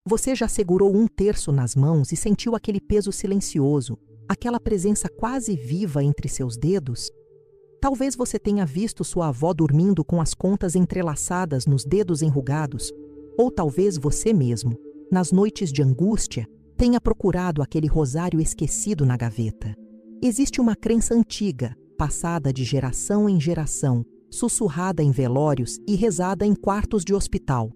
Você já segurou um terço nas mãos e sentiu aquele peso silencioso, aquela presença quase viva entre seus dedos? Talvez você tenha visto sua avó dormindo com as contas entrelaçadas nos dedos enrugados, ou talvez você mesmo, nas noites de angústia, tenha procurado aquele rosário esquecido na gaveta. Existe uma crença antiga, passada de geração em geração, sussurrada em velórios e rezada em quartos de hospital.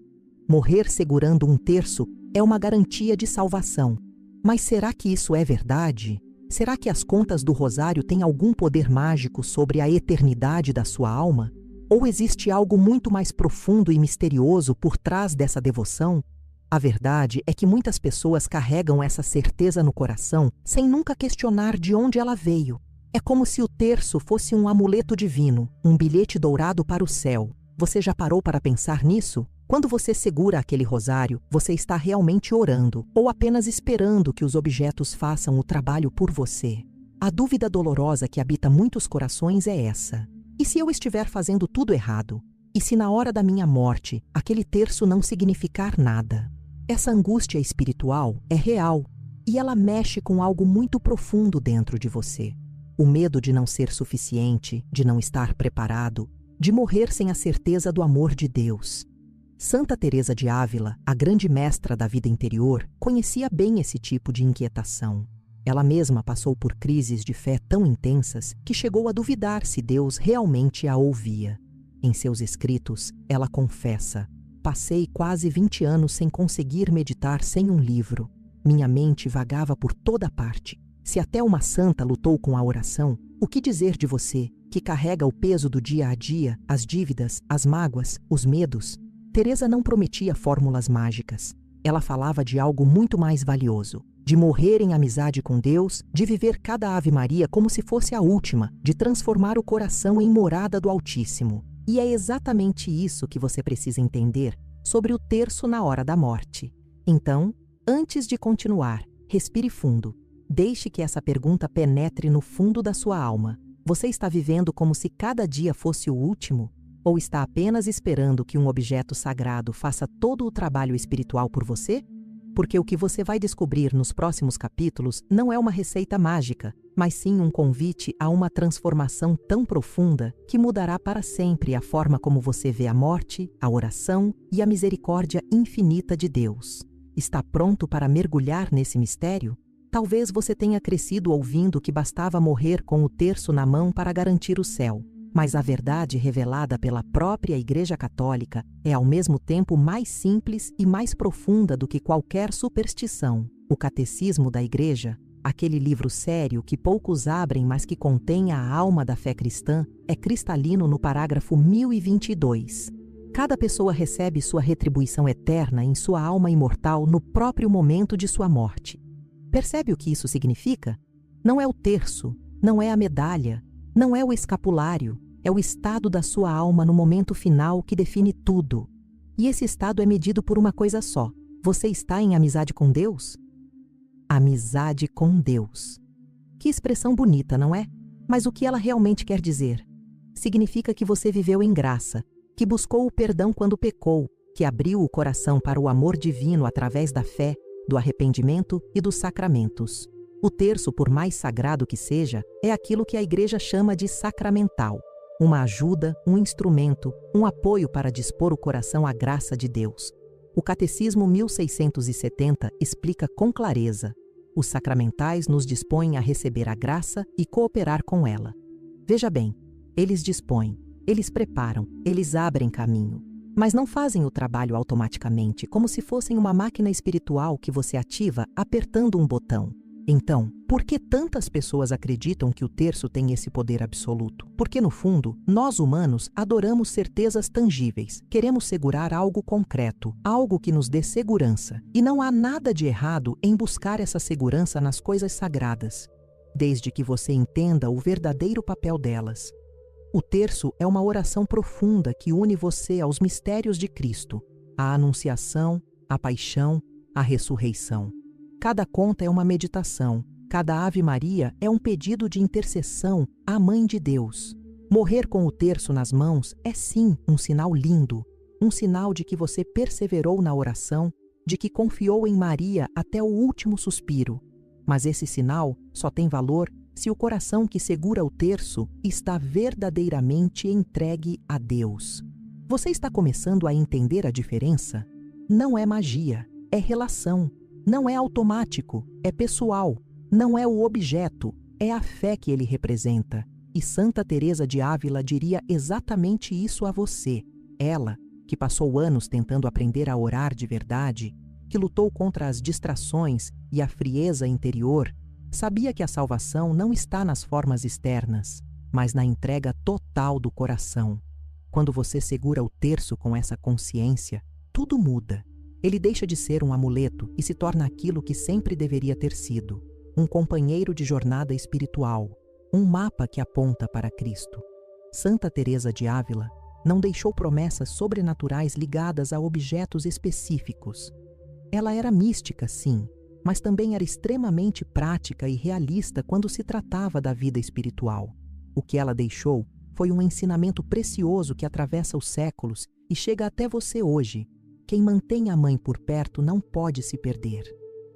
Morrer segurando um terço é uma garantia de salvação. Mas será que isso é verdade? Será que as contas do rosário têm algum poder mágico sobre a eternidade da sua alma? Ou existe algo muito mais profundo e misterioso por trás dessa devoção? A verdade é que muitas pessoas carregam essa certeza no coração sem nunca questionar de onde ela veio. É como se o terço fosse um amuleto divino, um bilhete dourado para o céu. Você já parou para pensar nisso? Quando você segura aquele rosário, você está realmente orando, ou apenas esperando que os objetos façam o trabalho por você. A dúvida dolorosa que habita muitos corações é essa: e se eu estiver fazendo tudo errado? E se na hora da minha morte, aquele terço não significar nada? Essa angústia espiritual é real, e ela mexe com algo muito profundo dentro de você. O medo de não ser suficiente, de não estar preparado, de morrer sem a certeza do amor de Deus. Santa Teresa de Ávila, a grande mestra da vida interior, conhecia bem esse tipo de inquietação. Ela mesma passou por crises de fé tão intensas que chegou a duvidar se Deus realmente a ouvia. Em seus escritos, ela confessa: "Passei quase 20 anos sem conseguir meditar sem um livro. Minha mente vagava por toda parte. Se até uma santa lutou com a oração, o que dizer de você, que carrega o peso do dia a dia, as dívidas, as mágoas, os medos?" Teresa não prometia fórmulas mágicas. Ela falava de algo muito mais valioso: de morrer em amizade com Deus, de viver cada Ave Maria como se fosse a última, de transformar o coração em morada do Altíssimo. E é exatamente isso que você precisa entender sobre o terço na hora da morte. Então, antes de continuar, respire fundo. Deixe que essa pergunta penetre no fundo da sua alma. Você está vivendo como se cada dia fosse o último? Ou está apenas esperando que um objeto sagrado faça todo o trabalho espiritual por você? Porque o que você vai descobrir nos próximos capítulos não é uma receita mágica, mas sim um convite a uma transformação tão profunda que mudará para sempre a forma como você vê a morte, a oração e a misericórdia infinita de Deus. Está pronto para mergulhar nesse mistério? Talvez você tenha crescido ouvindo que bastava morrer com o terço na mão para garantir o céu. Mas a verdade revelada pela própria Igreja Católica é ao mesmo tempo mais simples e mais profunda do que qualquer superstição. O Catecismo da Igreja, aquele livro sério que poucos abrem mas que contém a alma da fé cristã, é cristalino no parágrafo 1022. Cada pessoa recebe sua retribuição eterna em sua alma imortal no próprio momento de sua morte. Percebe o que isso significa? Não é o terço, não é a medalha, não é o escapulário, é o estado da sua alma no momento final que define tudo. E esse estado é medido por uma coisa só: você está em amizade com Deus? Amizade com Deus. Que expressão bonita, não é? Mas o que ela realmente quer dizer? Significa que você viveu em graça, que buscou o perdão quando pecou, que abriu o coração para o amor divino através da fé, do arrependimento e dos sacramentos. O terço, por mais sagrado que seja, é aquilo que a Igreja chama de sacramental. Uma ajuda, um instrumento, um apoio para dispor o coração à graça de Deus. O Catecismo 1670 explica com clareza: os sacramentais nos dispõem a receber a graça e cooperar com ela. Veja bem, eles dispõem, eles preparam, eles abrem caminho. Mas não fazem o trabalho automaticamente, como se fossem uma máquina espiritual que você ativa apertando um botão. Então, por que tantas pessoas acreditam que o terço tem esse poder absoluto? Porque, no fundo, nós humanos adoramos certezas tangíveis. Queremos segurar algo concreto, algo que nos dê segurança. E não há nada de errado em buscar essa segurança nas coisas sagradas, desde que você entenda o verdadeiro papel delas. O terço é uma oração profunda que une você aos mistérios de Cristo, a anunciação, a paixão, a ressurreição. Cada conta é uma meditação, cada Ave Maria é um pedido de intercessão à Mãe de Deus. Morrer com o terço nas mãos é sim um sinal lindo, um sinal de que você perseverou na oração, de que confiou em Maria até o último suspiro. Mas esse sinal só tem valor se o coração que segura o terço está verdadeiramente entregue a Deus. Você está começando a entender a diferença? Não é magia, é relação. Não é automático, é pessoal. Não é o objeto, é a fé que ele representa. E Santa Teresa de Ávila diria exatamente isso a você. Ela, que passou anos tentando aprender a orar de verdade, que lutou contra as distrações e a frieza interior, sabia que a salvação não está nas formas externas, mas na entrega total do coração. Quando você segura o terço com essa consciência, tudo muda. Ele deixa de ser um amuleto e se torna aquilo que sempre deveria ter sido: um companheiro de jornada espiritual, um mapa que aponta para Cristo. Santa Teresa de Ávila não deixou promessas sobrenaturais ligadas a objetos específicos. Ela era mística, sim, mas também era extremamente prática e realista quando se tratava da vida espiritual. O que ela deixou foi um ensinamento precioso que atravessa os séculos e chega até você hoje. Quem mantém a mãe por perto não pode se perder.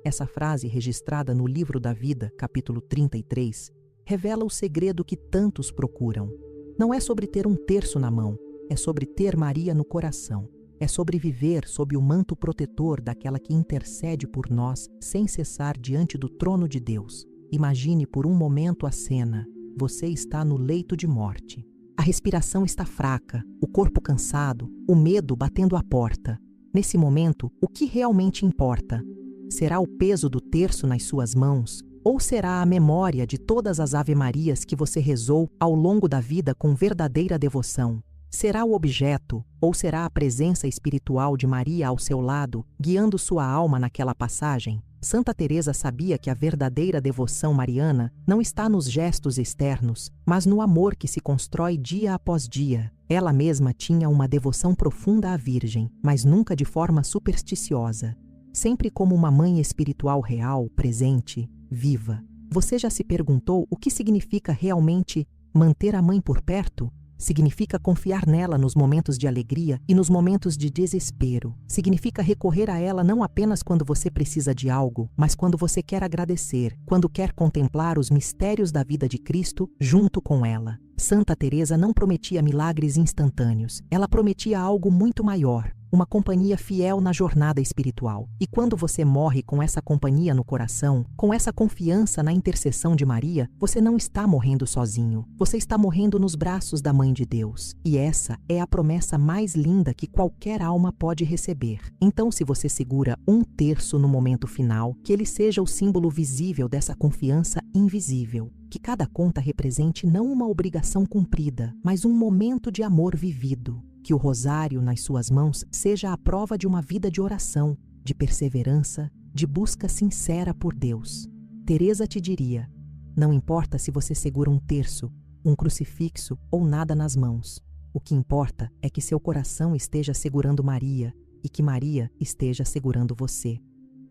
Essa frase, registrada no Livro da Vida, capítulo 33, revela o segredo que tantos procuram. Não é sobre ter um terço na mão, é sobre ter Maria no coração. É sobre viver sob o manto protetor daquela que intercede por nós sem cessar diante do trono de Deus. Imagine por um momento a cena. Você está no leito de morte. A respiração está fraca, o corpo cansado, o medo batendo à porta. Nesse momento, o que realmente importa? Será o peso do terço nas suas mãos? Ou será a memória de todas as ave-marias que você rezou ao longo da vida com verdadeira devoção? Será o objeto, ou será a presença espiritual de Maria ao seu lado, guiando sua alma naquela passagem? Santa Teresa sabia que a verdadeira devoção mariana não está nos gestos externos, mas no amor que se constrói dia após dia. Ela mesma tinha uma devoção profunda à Virgem, mas nunca de forma supersticiosa. Sempre como uma mãe espiritual real, presente, viva. Você já se perguntou o que significa realmente manter a mãe por perto? Significa confiar nela nos momentos de alegria e nos momentos de desespero. Significa recorrer a ela não apenas quando você precisa de algo, mas quando você quer agradecer, quando quer contemplar os mistérios da vida de Cristo junto com ela. Santa Teresa não prometia milagres instantâneos. Ela prometia algo muito maior, uma companhia fiel na jornada espiritual. E quando você morre com essa companhia no coração, com essa confiança na intercessão de Maria, você não está morrendo sozinho. Você está morrendo nos braços da Mãe de Deus. E essa é a promessa mais linda que qualquer alma pode receber. Então, se você segura um terço no momento final, que ele seja o símbolo visível dessa confiança invisível. Que cada conta represente não uma obrigação cumprida, mas um momento de amor vivido. Que o rosário nas suas mãos seja a prova de uma vida de oração, de perseverança, de busca sincera por Deus. Teresa te diria: não importa se você segura um terço, um crucifixo ou nada nas mãos. O que importa é que seu coração esteja segurando Maria e que Maria esteja segurando você.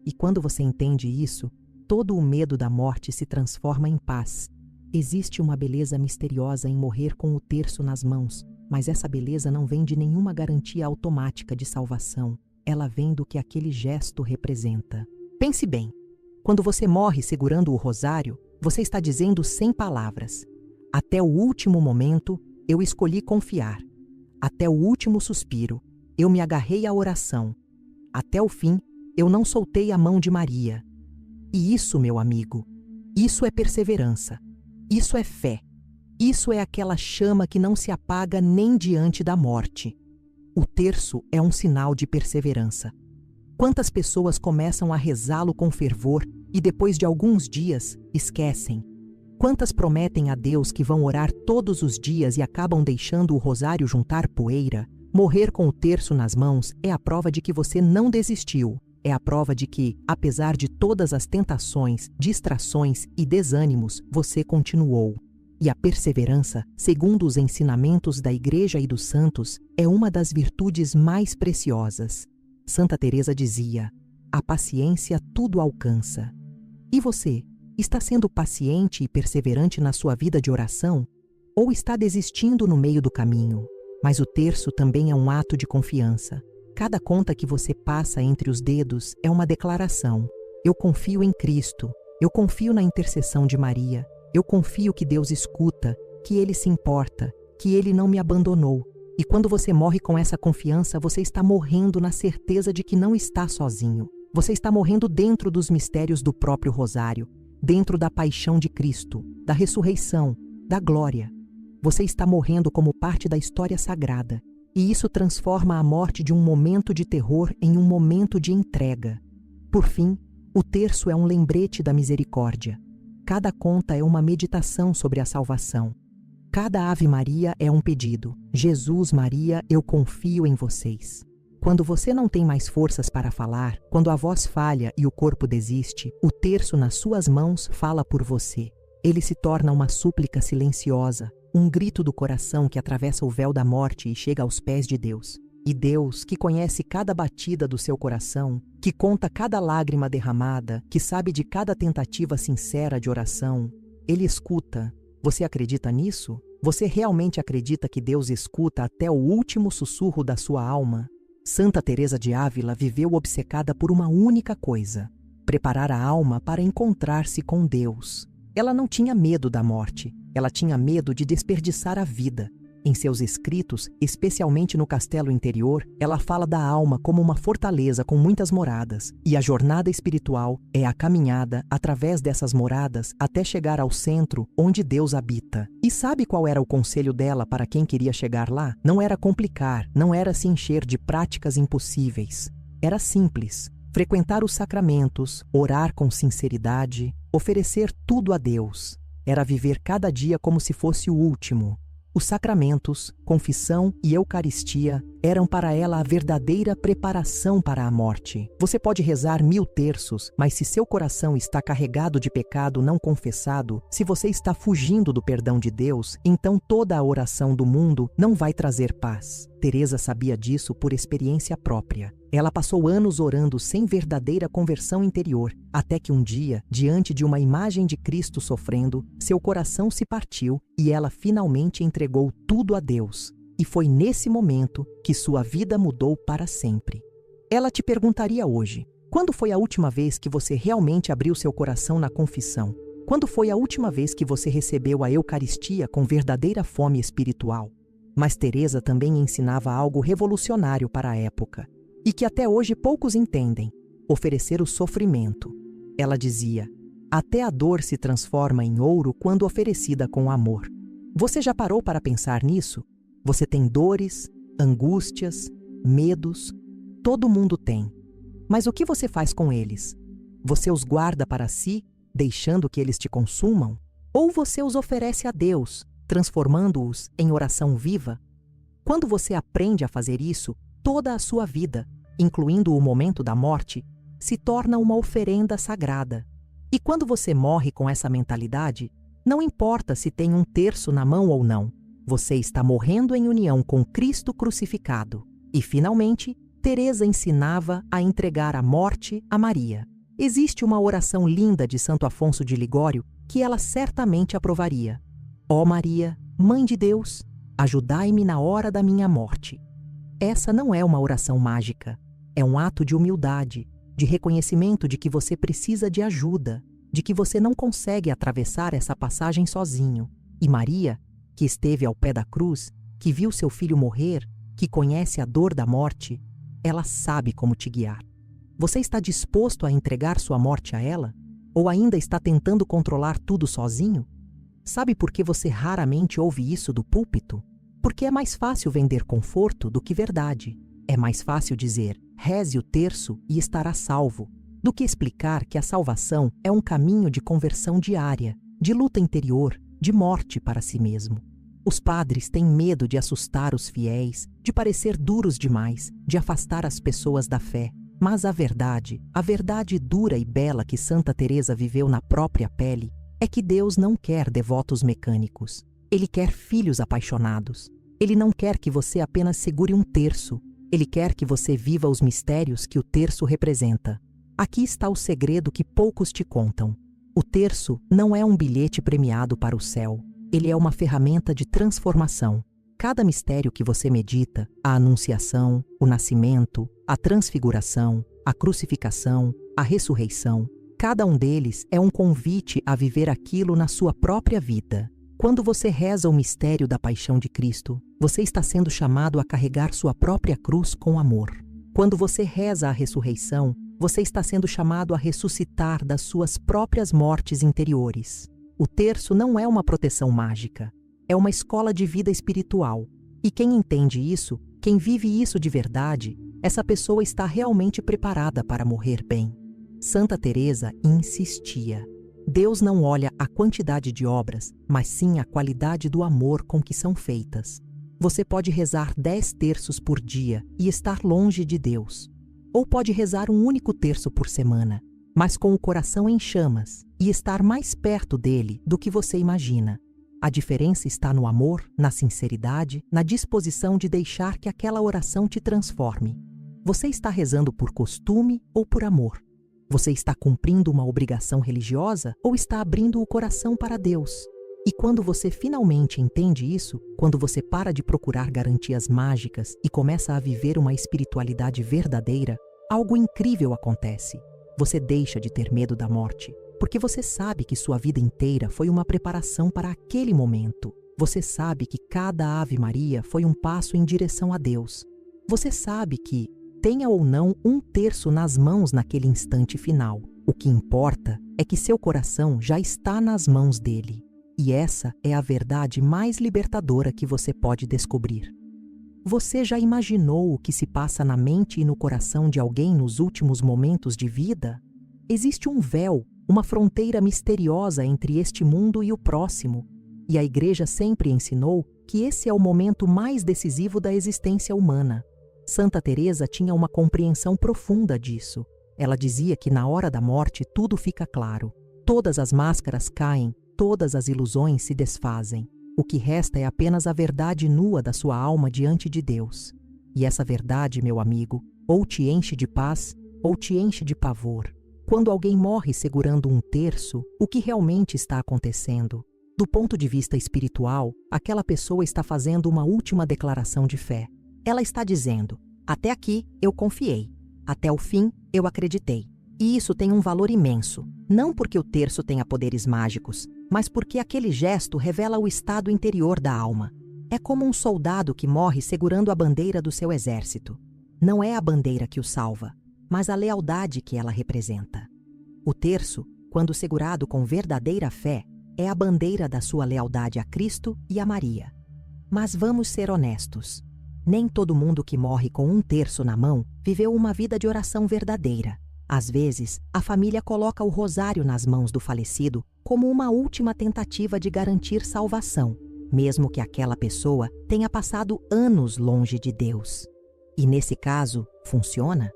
E quando você entende isso, todo o medo da morte se transforma em paz. Existe uma beleza misteriosa em morrer com o terço nas mãos, mas essa beleza não vem de nenhuma garantia automática de salvação. Ela vem do que aquele gesto representa. Pense bem, quando você morre segurando o rosário, você está dizendo sem palavras: até o último momento, eu escolhi confiar. Até o último suspiro, eu me agarrei à oração. Até o fim, eu não soltei a mão de Maria. E isso, meu amigo, isso é perseverança. Isso é fé. Isso é aquela chama que não se apaga nem diante da morte. O terço é um sinal de perseverança. Quantas pessoas começam a rezá-lo com fervor e depois de alguns dias esquecem? Quantas prometem a Deus que vão orar todos os dias e acabam deixando o rosário juntar poeira? Morrer com o terço nas mãos é a prova de que você não desistiu. É a prova de que, apesar de todas as tentações, distrações e desânimos, você continuou. E a perseverança, segundo os ensinamentos da Igreja e dos santos, é uma das virtudes mais preciosas. Santa Teresa dizia: a paciência tudo alcança. E você, está sendo paciente e perseverante na sua vida de oração? Ou está desistindo no meio do caminho? Mas o terço também é um ato de confiança. Cada conta que você passa entre os dedos é uma declaração. Eu confio em Cristo, eu confio na intercessão de Maria, eu confio que Deus escuta, que Ele se importa, que Ele não me abandonou. E quando você morre com essa confiança, você está morrendo na certeza de que não está sozinho. Você está morrendo dentro dos mistérios do próprio rosário, dentro da paixão de Cristo, da ressurreição, da glória. Você está morrendo como parte da história sagrada. E isso transforma a morte de um momento de terror em um momento de entrega. Por fim, o terço é um lembrete da misericórdia. Cada conta é uma meditação sobre a salvação. Cada Ave Maria é um pedido. Jesus, Maria, eu confio em vocês. Quando você não tem mais forças para falar, quando a voz falha e o corpo desiste, o terço nas suas mãos fala por você. Ele se torna uma súplica silenciosa, um grito do coração que atravessa o véu da morte e chega aos pés de Deus. E Deus, que conhece cada batida do seu coração, que conta cada lágrima derramada, que sabe de cada tentativa sincera de oração, Ele escuta. Você acredita nisso? Você realmente acredita que Deus escuta até o último sussurro da sua alma? Santa Teresa de Ávila viveu obcecada por uma única coisa: preparar a alma para encontrar-se com Deus. Ela não tinha medo da morte, ela tinha medo de desperdiçar a vida. Em seus escritos, especialmente no Castelo Interior, ela fala da alma como uma fortaleza com muitas moradas, e a jornada espiritual é a caminhada através dessas moradas até chegar ao centro onde Deus habita. E sabe qual era o conselho dela para quem queria chegar lá? Não era complicar, não era se encher de práticas impossíveis. Era simples: frequentar os sacramentos, orar com sinceridade, oferecer tudo a Deus. Era viver cada dia como se fosse o último. Os sacramentos, confissão e Eucaristia eram para ela a verdadeira preparação para a morte. Você pode rezar 1000 terços, mas se seu coração está carregado de pecado não confessado, se você está fugindo do perdão de Deus, então toda a oração do mundo não vai trazer paz. Teresa sabia disso por experiência própria. Ela passou anos orando sem verdadeira conversão interior, até que um dia, diante de uma imagem de Cristo sofrendo, seu coração se partiu e ela finalmente entregou tudo a Deus. E foi nesse momento que sua vida mudou para sempre. Ela te perguntaria hoje: quando foi a última vez que você realmente abriu seu coração na confissão? Quando foi a última vez que você recebeu a Eucaristia com verdadeira fome espiritual? Mas Teresa também ensinava algo revolucionário para a época, e que até hoje poucos entendem: oferecer o sofrimento. Ela dizia: até a dor se transforma em ouro quando oferecida com amor. Você já parou para pensar nisso? Você tem dores, angústias, medos, todo mundo tem. Mas o que você faz com eles? Você os guarda para si, deixando que eles te consumam? Ou você os oferece a Deus, transformando-os em oração viva? Quando você aprende a fazer isso, toda a sua vida, incluindo o momento da morte, se torna uma oferenda sagrada. E quando você morre com essa mentalidade, não importa se tem um terço na mão ou não, você está morrendo em união com Cristo crucificado. E, finalmente, Teresa ensinava a entregar a morte a Maria. Existe uma oração linda de Santo Afonso de Ligório que ela certamente aprovaria: ó Maria, Mãe de Deus, ajudai-me na hora da minha morte. Essa não é uma oração mágica, é um ato de humildade, de reconhecimento de que você precisa de ajuda, de que você não consegue atravessar essa passagem sozinho. E Maria, que esteve ao pé da cruz, que viu seu filho morrer, que conhece a dor da morte, ela sabe como te guiar. Você está disposto a entregar sua morte a ela? Ou ainda está tentando controlar tudo sozinho? Sabe por que você raramente ouve isso do púlpito? Porque é mais fácil vender conforto do que verdade. É mais fácil dizer: reze o terço e estará salvo, do que explicar que a salvação é um caminho de conversão diária, de luta interior, de morte para si mesmo. Os padres têm medo de assustar os fiéis, de parecer duros demais, de afastar as pessoas da fé. Mas a verdade dura e bela que Santa Teresa viveu na própria pele, é que Deus não quer devotos mecânicos. Ele quer filhos apaixonados. Ele não quer que você apenas segure um terço. Ele quer que você viva os mistérios que o terço representa. Aqui está o segredo que poucos te contam. O terço não é um bilhete premiado para o céu. Ele é uma ferramenta de transformação. Cada mistério que você medita, a Anunciação, o nascimento, a transfiguração, a crucificação, a ressurreição, cada um deles é um convite a viver aquilo na sua própria vida. Quando você reza o mistério da paixão de Cristo, você está sendo chamado a carregar sua própria cruz com amor. Quando você reza a ressurreição, você está sendo chamado a ressuscitar das suas próprias mortes interiores. O terço não é uma proteção mágica, é uma escola de vida espiritual. E quem entende isso, quem vive isso de verdade, essa pessoa está realmente preparada para morrer bem. Santa Teresa insistia: Deus não olha a quantidade de obras, mas sim a qualidade do amor com que são feitas. Você pode rezar 10 terços por dia e estar longe de Deus. Ou pode rezar um único terço por semana, mas com o coração em chamas e estar mais perto dele do que você imagina. A diferença está no amor, na sinceridade, na disposição de deixar que aquela oração te transforme. Você está rezando por costume ou por amor? Você está cumprindo uma obrigação religiosa ou está abrindo o coração para Deus? E quando você finalmente entende isso, quando você para de procurar garantias mágicas e começa a viver uma espiritualidade verdadeira, algo incrível acontece. Você deixa de ter medo da morte, porque você sabe que sua vida inteira foi uma preparação para aquele momento. Você sabe que cada Ave Maria foi um passo em direção a Deus. Você sabe que, tenha ou não um terço nas mãos naquele instante final, o que importa é que seu coração já está nas mãos dele. E essa é a verdade mais libertadora que você pode descobrir. Você já imaginou o que se passa na mente e no coração de alguém nos últimos momentos de vida? Existe um véu, uma fronteira misteriosa entre este mundo e o próximo, e a Igreja sempre ensinou que esse é o momento mais decisivo da existência humana. Santa Teresa tinha uma compreensão profunda disso. Ela dizia que na hora da morte tudo fica claro. Todas as máscaras caem, todas as ilusões se desfazem. O que resta é apenas a verdade nua da sua alma diante de Deus. E essa verdade, meu amigo, ou te enche de paz, ou te enche de pavor. Quando alguém morre segurando um terço, o que realmente está acontecendo? Do ponto de vista espiritual, aquela pessoa está fazendo uma última declaração de fé. Ela está dizendo: até aqui eu confiei, até o fim eu acreditei. E isso tem um valor imenso, não porque o terço tenha poderes mágicos, mas porque aquele gesto revela o estado interior da alma. É como um soldado que morre segurando a bandeira do seu exército. Não é a bandeira que o salva, mas a lealdade que ela representa. O terço, quando segurado com verdadeira fé, é a bandeira da sua lealdade a Cristo e a Maria. Mas vamos ser honestos. Nem todo mundo que morre com um terço na mão viveu uma vida de oração verdadeira. Às vezes, a família coloca o rosário nas mãos do falecido como uma última tentativa de garantir salvação, mesmo que aquela pessoa tenha passado anos longe de Deus. E nesse caso, funciona?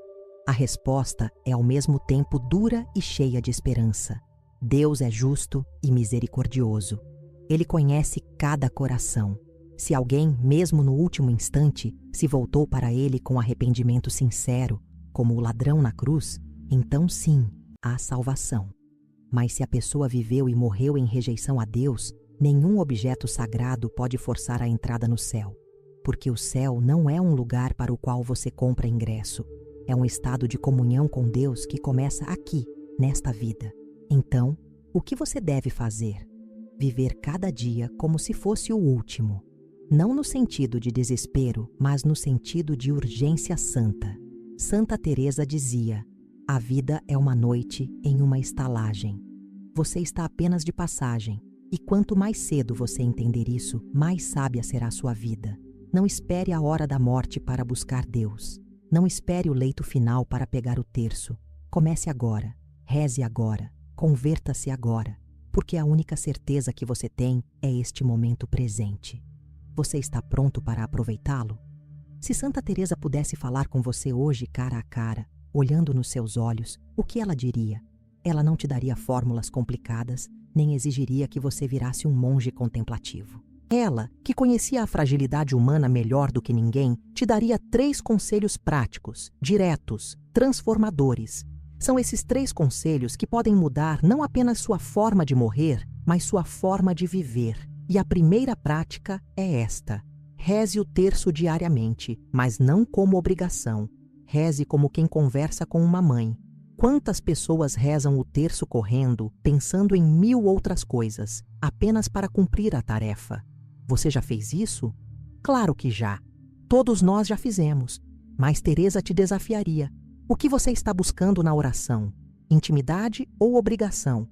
A resposta é ao mesmo tempo dura e cheia de esperança. Deus é justo e misericordioso. Ele conhece cada coração. Se alguém, mesmo no último instante, se voltou para ele com arrependimento sincero, como o ladrão na cruz, então sim, há salvação. Mas se a pessoa viveu e morreu em rejeição a Deus, nenhum objeto sagrado pode forçar a entrada no céu, porque o céu não é um lugar para o qual você compra ingresso. É um estado de comunhão com Deus que começa aqui, nesta vida. Então, o que você deve fazer? Viver cada dia como se fosse o último. Não no sentido de desespero, mas no sentido de urgência santa. Santa Teresa dizia: a vida é uma noite em uma estalagem. Você está apenas de passagem, e quanto mais cedo você entender isso, mais sábia será a sua vida. Não espere a hora da morte para buscar Deus. Não espere o leito final para pegar o terço. Comece agora, reze agora, converta-se agora, porque a única certeza que você tem é este momento presente. Você está pronto para aproveitá-lo? Se Santa Teresa pudesse falar com você hoje cara a cara, olhando nos seus olhos, o que ela diria? Ela não te daria fórmulas complicadas, nem exigiria que você virasse um monge contemplativo. Ela, que conhecia a fragilidade humana melhor do que ninguém, te daria 3 conselhos práticos, diretos, transformadores. São esses 3 conselhos que podem mudar não apenas sua forma de morrer, mas sua forma de viver. E a primeira prática é esta: Reze o terço diariamente, mas não como obrigação. Reze como quem conversa com uma mãe. Quantas pessoas rezam o terço correndo, pensando em 1000 outras coisas, apenas para cumprir a tarefa? Você já fez isso? Claro que já. Todos nós já fizemos. Mas Teresa te desafiaria. O que você está buscando na oração? Intimidade ou obrigação?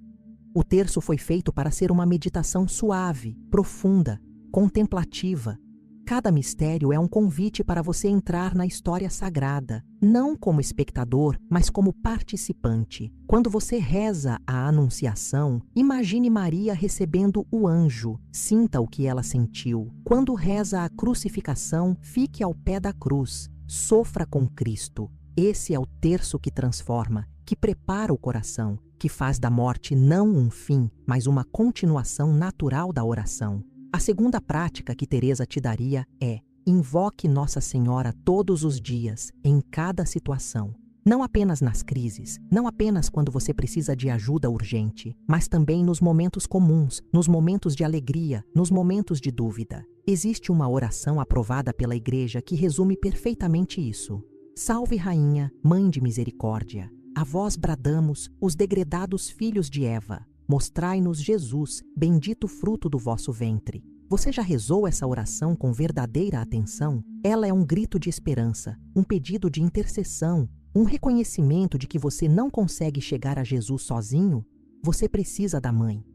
O terço foi feito para ser uma meditação suave, profunda, contemplativa. Cada mistério é um convite para você entrar na história sagrada, não como espectador, mas como participante. Quando você reza a Anunciação, imagine Maria recebendo o anjo, sinta o que ela sentiu. Quando reza a Crucificação, fique ao pé da cruz, sofra com Cristo. Esse é o terço que transforma, que prepara o coração, que faz da morte não um fim, mas uma continuação natural da oração. A segunda prática que Teresa te daria é: invoque Nossa Senhora todos os dias, em cada situação. Não apenas nas crises, não apenas quando você precisa de ajuda urgente, mas também nos momentos comuns, nos momentos de alegria, nos momentos de dúvida. Existe uma oração aprovada pela Igreja que resume perfeitamente isso. Salve Rainha, Mãe de Misericórdia, a vós bradamos, os degredados filhos de Eva. Mostrai-nos Jesus, bendito fruto do vosso ventre. Você já rezou essa oração com verdadeira atenção? Ela é um grito de esperança, um pedido de intercessão, um reconhecimento de que você não consegue chegar a Jesus sozinho. Você precisa da Mãe.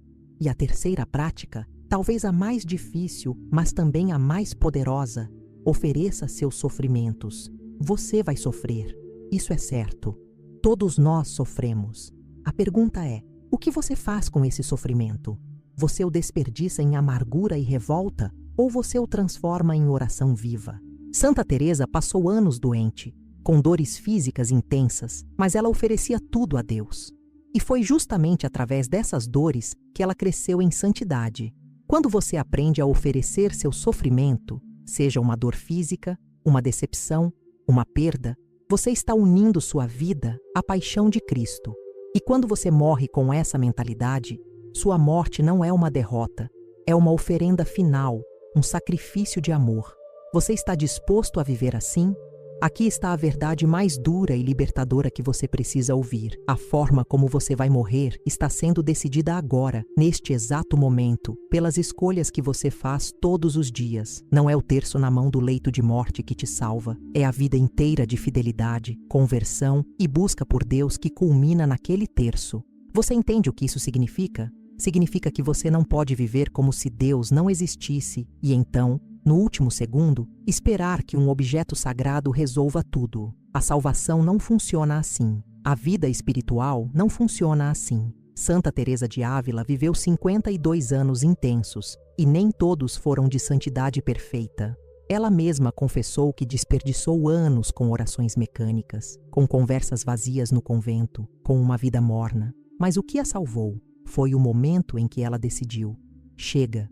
E a terceira prática, talvez a mais difícil, mas também a mais poderosa: ofereça seus sofrimentos. Você vai sofrer, isso é certo. Todos nós sofremos. A pergunta é: o que você faz com esse sofrimento? Você o desperdiça em amargura e revolta, ou você o transforma em oração viva? Santa Teresa passou anos doente, com dores físicas intensas, mas ela oferecia tudo a Deus. E foi justamente através dessas dores que ela cresceu em santidade. Quando você aprende a oferecer seu sofrimento, seja uma dor física, uma decepção, uma perda, você está unindo sua vida à paixão de Cristo. E quando você morre com essa mentalidade, sua morte não é uma derrota, é uma oferenda final, um sacrifício de amor. Você está disposto a viver assim? Aqui está a verdade mais dura e libertadora que você precisa ouvir. A forma como você vai morrer está sendo decidida agora, neste exato momento, pelas escolhas que você faz todos os dias. Não é o terço na mão do leito de morte que te salva, é a vida inteira de fidelidade, conversão e busca por Deus que culmina naquele terço. Você entende o que isso significa? Significa que você não pode viver como se Deus não existisse e então, no último segundo, esperar que um objeto sagrado resolva tudo. A salvação não funciona assim. A vida espiritual não funciona assim. Santa Teresa de Ávila viveu 52 anos intensos, e nem todos foram de santidade perfeita. Ela mesma confessou que desperdiçou anos com orações mecânicas, com conversas vazias no convento, com uma vida morna. Mas o que a salvou foi o momento em que ela decidiu: chega,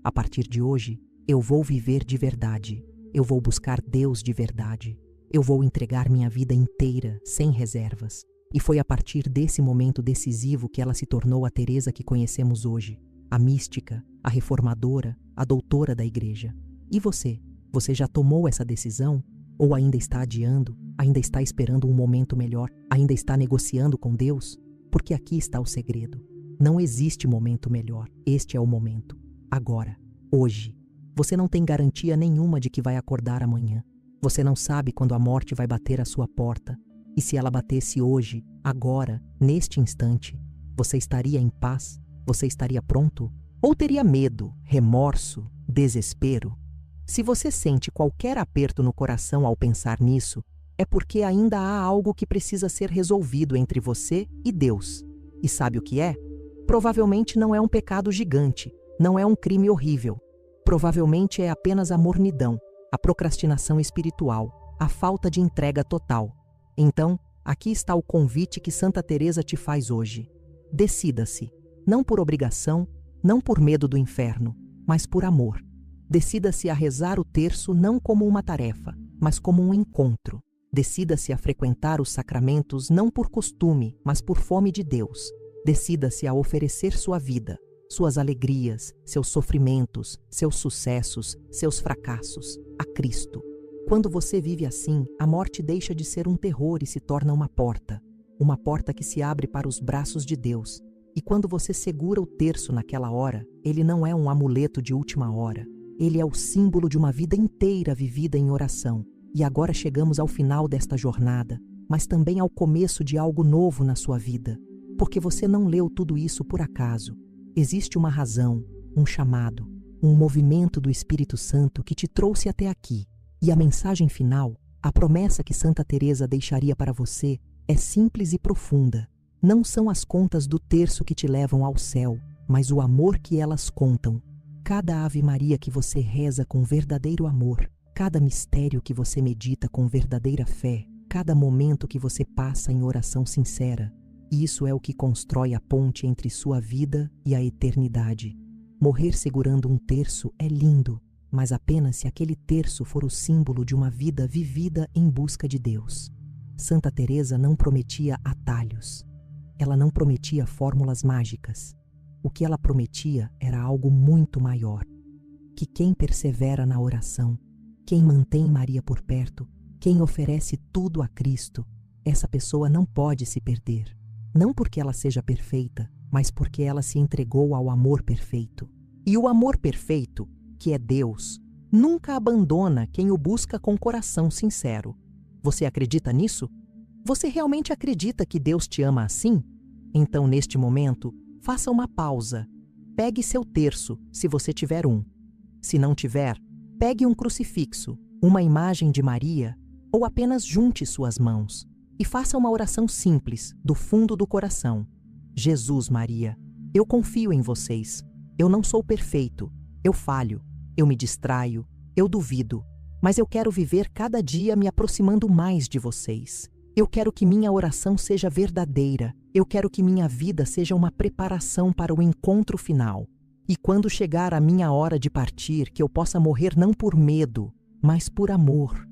a partir de hoje, eu vou viver de verdade, eu vou buscar Deus de verdade, eu vou entregar minha vida inteira, sem reservas. E foi a partir desse momento decisivo que ela se tornou a Teresa que conhecemos hoje, a mística, a reformadora, a doutora da Igreja. E você? Você já tomou essa decisão? Ou ainda está adiando? Ainda está esperando um momento melhor? Ainda está negociando com Deus? Porque aqui está o segredo. Não existe momento melhor. Este é o momento. Agora. Hoje. Você não tem garantia nenhuma de que vai acordar amanhã. Você não sabe quando a morte vai bater à sua porta. E se ela batesse hoje, agora, neste instante, você estaria em paz? Você estaria pronto? Ou teria medo, remorso, desespero? Se você sente qualquer aperto no coração ao pensar nisso, é porque ainda há algo que precisa ser resolvido entre você e Deus. E sabe o que é? Provavelmente não é um pecado gigante, não é um crime horrível. Provavelmente é apenas a mornidão, a procrastinação espiritual, a falta de entrega total. Então, aqui está o convite que Santa Teresa te faz hoje. Decida-se, não por obrigação, não por medo do inferno, mas por amor. Decida-se a rezar o terço não como uma tarefa, mas como um encontro. Decida-se a frequentar os sacramentos não por costume, mas por fome de Deus. Decida-se a oferecer sua vida, suas alegrias, seus sofrimentos, seus sucessos, seus fracassos, a Cristo. Quando você vive assim, a morte deixa de ser um terror e se torna uma porta que se abre para os braços de Deus. E quando você segura o terço naquela hora, ele não é um amuleto de última hora. Ele é o símbolo de uma vida inteira vivida em oração. E agora chegamos ao final desta jornada, mas também ao começo de algo novo na sua vida. Porque você não leu tudo isso por acaso. Existe uma razão, um chamado, um movimento do Espírito Santo que te trouxe até aqui. E a mensagem final, a promessa que Santa Teresa deixaria para você, é simples e profunda. Não são as contas do terço que te levam ao céu, mas o amor que elas contam. Cada Ave Maria que você reza com verdadeiro amor, cada mistério que você medita com verdadeira fé, cada momento que você passa em oração sincera, isso é o que constrói a ponte entre sua vida e a eternidade. Morrer segurando um terço é lindo, mas apenas se aquele terço for o símbolo de uma vida vivida em busca de Deus. Santa Teresa não prometia atalhos. Ela não prometia fórmulas mágicas. O que ela prometia era algo muito maior. Que quem persevera na oração, quem mantém Maria por perto, quem oferece tudo a Cristo, essa pessoa não pode se perder. Não porque ela seja perfeita, mas porque ela se entregou ao amor perfeito. E o amor perfeito, que é Deus, nunca abandona quem o busca com coração sincero. Você acredita nisso? Você realmente acredita que Deus te ama assim? Então, neste momento, faça uma pausa. Pegue seu terço, se você tiver um. Se não tiver, pegue um crucifixo, uma imagem de Maria, ou apenas junte suas mãos e faça uma oração simples, do fundo do coração. Jesus, Maria, eu confio em vocês. Eu não sou perfeito. Eu falho. Eu me distraio. Eu duvido. Mas eu quero viver cada dia me aproximando mais de vocês. Eu quero que minha oração seja verdadeira. Eu quero que minha vida seja uma preparação para o encontro final. E quando chegar a minha hora de partir, que eu possa morrer não por medo, mas por amor.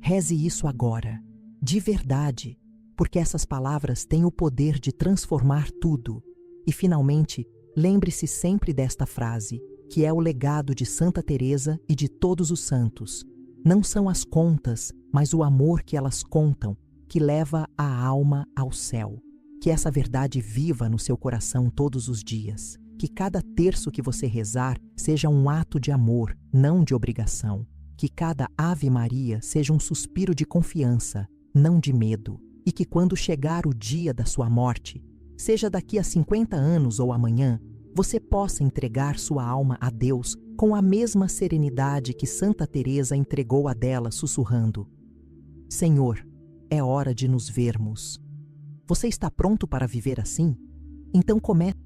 Reze isso agora, de verdade, porque essas palavras têm o poder de transformar tudo. E, finalmente, lembre-se sempre desta frase, que é o legado de Santa Teresa e de todos os santos. Não são as contas, mas o amor que elas contam, que leva a alma ao céu. Que essa verdade viva no seu coração todos os dias. Que cada terço que você rezar seja um ato de amor, não de obrigação. Que cada Ave Maria seja um suspiro de confiança, não de medo. E que quando chegar o dia da sua morte, seja daqui a 50 anos ou amanhã, você possa entregar sua alma a Deus com a mesma serenidade que Santa Teresa entregou a dela, sussurrando: Senhor, é hora de nos vermos. Você está pronto para viver assim? Então comece.